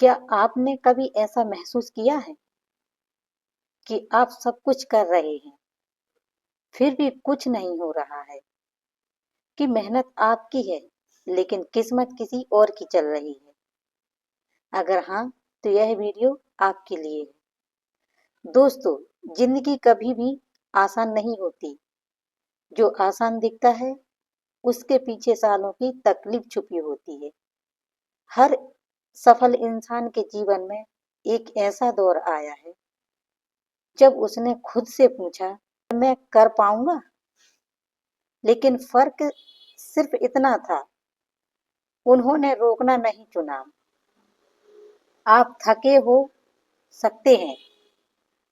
क्या आपने कभी ऐसा महसूस किया है कि आप सब कुछ कर रहे हैं, फिर भी कुछ नहीं हो रहा है? कि मेहनत आपकी है, लेकिन किस्मत किसी और की चल रही है? अगर हाँ, तो यह वीडियो आपके लिए है। दोस्तों, जिंदगी कभी भी आसान नहीं होती। जो आसान दिखता है, उसके पीछे सालों की तकलीफ छुपी होती है। हर सफल इंसान के जीवन में एक ऐसा दौर आया है जब उसने खुद से पूछा, मैं कर पाऊंगा? लेकिन फर्क सिर्फ इतना था, उन्होंने रोकना नहीं चुना। आप थके हो सकते हैं,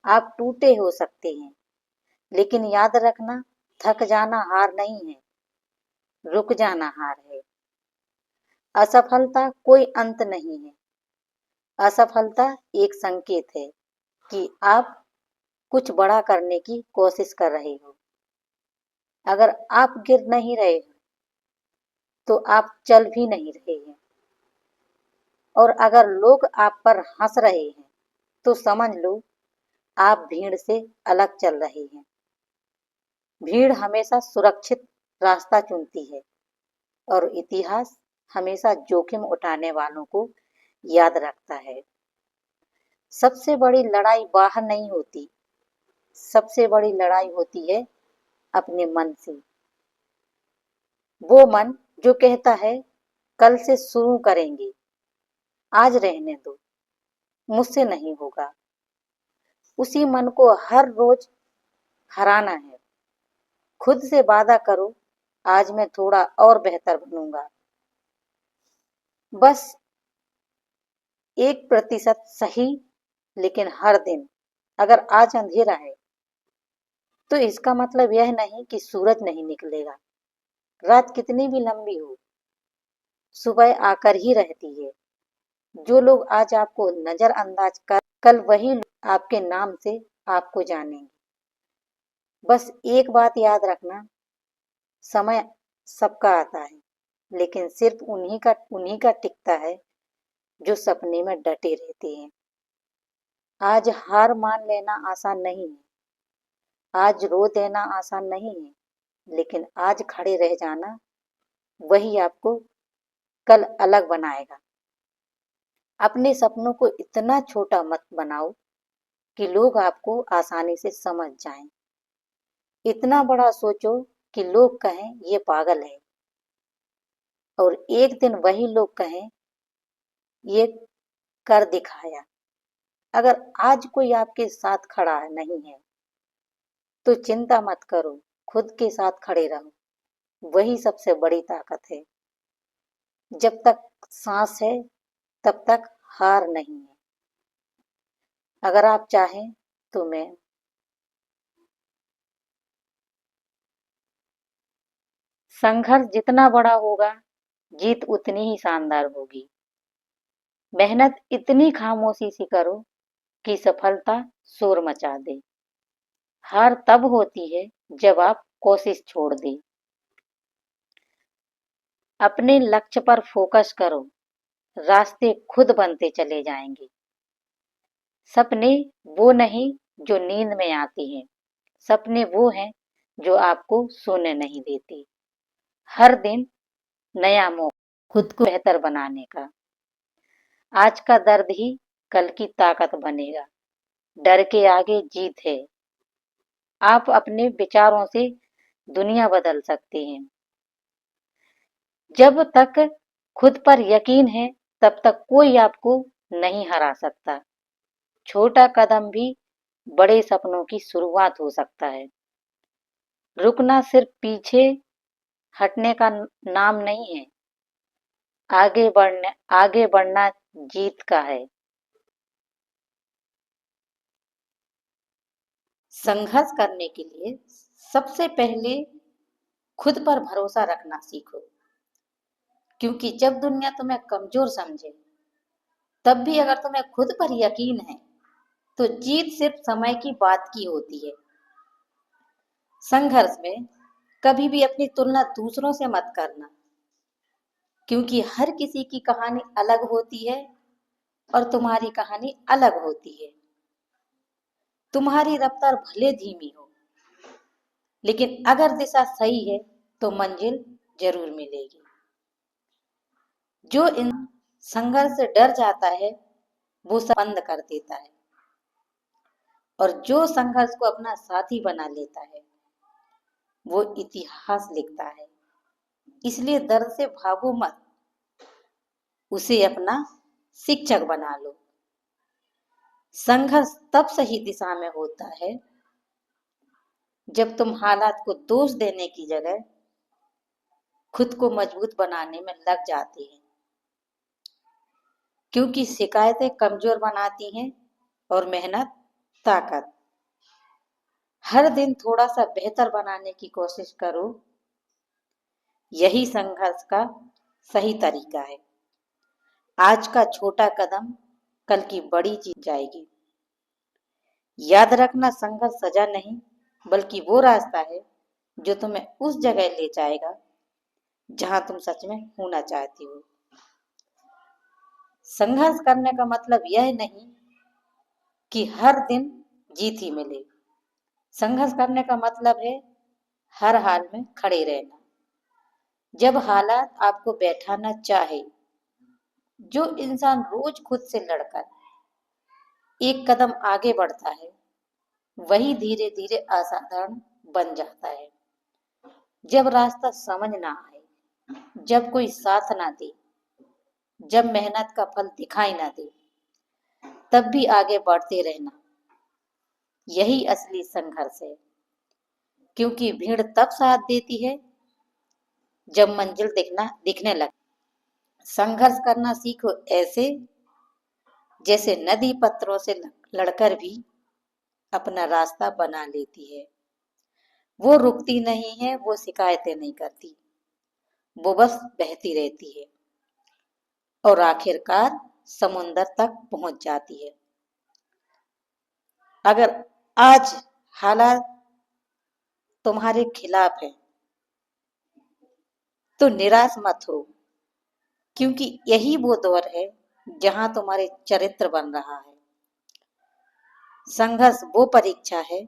आप टूटे हो सकते हैं, लेकिन याद रखना, थक जाना हार नहीं है, रुक जाना हार है। असफलता कोई अंत नहीं है। असफलता एक संकेत है कि आप कुछ बड़ा करने की कोशिश कर रहे हो। अगर आप गिर नहीं रहे तो आप चल भी नहीं रहे हैं। और अगर लोग आप पर हंस रहे हैं तो समझ लो, आप भीड़ से अलग चल रहे हैं। भीड़ हमेशा सुरक्षित रास्ता चुनती है और इतिहास हमेशा जोखिम उठाने वालों को याद रखता है। सबसे बड़ी लड़ाई बाहर नहीं होती, सबसे बड़ी लड़ाई होती है अपने मन से। वो मन जो कहता है, कल से शुरू करेंगे, आज रहने दो, मुझसे नहीं होगा। उसी मन को हर रोज हराना है। खुद से वादा करो, आज मैं थोड़ा और बेहतर बनूंगा। बस 1% सही। लेकिन हर दिन। अगर आज अंधेरा है तो इसका मतलब यह नहीं कि सूरज नहीं निकलेगा। रात कितनी भी लंबी हो, सुबह आकर ही रहती है। जो लोग आज आपको नजरअंदाज कर, कल वही लोग आपके नाम से आपको जानेंगे। बस एक बात याद रखना, समय सबका आता है, लेकिन सिर्फ उन्हीं का टिकता है जो सपने में डटे रहते हैं। आज हार मान लेना आसान नहीं है, आज रो देना आसान नहीं है, लेकिन आज खड़े रह जाना, वही आपको कल अलग बनाएगा। अपने सपनों को इतना छोटा मत बनाओ कि लोग आपको आसानी से समझ जाएं। इतना बड़ा सोचो कि लोग कहें ये पागल है, और एक दिन वही लोग कहें ये कर दिखाया। अगर आज कोई आपके साथ खड़ा नहीं है तो चिंता मत करो, खुद के साथ खड़े रहो। वही सबसे बड़ी ताकत है। जब तक सांस है तब तक हार नहीं है। अगर आप चाहें तो मैं संघर्ष जितना बड़ा होगा, जीत उतनी ही शानदार होगी। मेहनत इतनी खामोशी से करो कि सफलता शोर मचा दे। हार तब होती है जब आप कोशिश छोड़ दें। अपने लक्ष्य पर फोकस करो, रास्ते खुद बनते चले जाएंगे। सपने वो नहीं जो नींद में आते हैं, सपने वो हैं जो आपको सोने नहीं देते। हर दिन नया मौका खुद को बेहतर बनाने का। आज का दर्द ही कल की ताकत बनेगा। डर के आगे जीत है। आप अपने विचारों से दुनिया बदल सकते हैं। जब तक खुद पर यकीन है, तब तक कोई आपको नहीं हरा सकता। छोटा कदम भी बड़े सपनों की शुरुआत हो सकता है। रुकना सिर्फ पीछे हटने का नाम नहीं है, आगे बढ़ना जीत का है। संघर्ष करने के लिए सबसे पहले खुद पर भरोसा रखना सीखो, क्योंकि जब दुनिया तुम्हें कमजोर समझे, तब भी अगर तुम्हें खुद पर यकीन है तो जीत सिर्फ समय की बात की होती है। संघर्ष में कभी भी अपनी तुलना दूसरों से मत करना, क्योंकि हर किसी की कहानी अलग होती है और तुम्हारी कहानी अलग होती है। तुम्हारी रफ्तार भले धीमी हो, लेकिन अगर दिशा सही है तो मंजिल जरूर मिलेगी। जो इन संघर्ष से डर जाता है वो सब बंद कर देता है, और जो संघर्ष को अपना साथी बना लेता है वो इतिहास लिखता है। इसलिए दर्द से भागो मत, उसे अपना शिक्षक बना लो। संघर्ष तब सही दिशा में होता है जब तुम हालात को दोष देने की जगह खुद को मजबूत बनाने में लग जाते हैं, क्योंकि शिकायतें कमजोर बनाती हैं और मेहनत ताकत। हर दिन थोड़ा सा बेहतर बनाने की कोशिश करो, यही संघर्ष का सही तरीका है। आज का छोटा कदम कल की बड़ी चीज जाएगी। याद रखना, संघर्ष सजा नहीं बल्कि वो रास्ता है जो तुम्हें उस जगह ले जाएगा जहां तुम सच में होना चाहती हो। संघर्ष करने का मतलब यह नहीं कि हर दिन जीत ही मिले। संघर्ष करने का मतलब है हर हाल में खड़े रहना। जब हालात आपको बैठाना चाहे, जो इंसान रोज खुद से लड़कर एक कदम आगे बढ़ता है वही धीरे धीरे असाधारण बन जाता है। जब रास्ता समझ ना आए, जब कोई साथ ना दे, जब मेहनत का फल दिखाई ना दे, तब भी आगे बढ़ते रहना, यही असली संघर्ष है। क्योंकि भीड़ तब साथ देती है जब मंजिल दिखने लगे। संघर्ष करना सीखो ऐसे जैसे नदी पत्थरों से लड़कर भी अपना रास्ता बना लेती है। वो रुकती नहीं है, वो शिकायतें नहीं करती, वो बस बहती रहती है और आखिरकार समुंदर तक पहुंच जाती है। अगर आज हालात तुम्हारे खिलाफ है तो निराश मत हो, क्योंकि यही वो दौर है जहां तुम्हारे चरित्र बन रहा है। संघर्ष वो परीक्षा है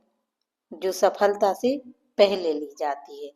जो सफलता से पहले ली जाती है।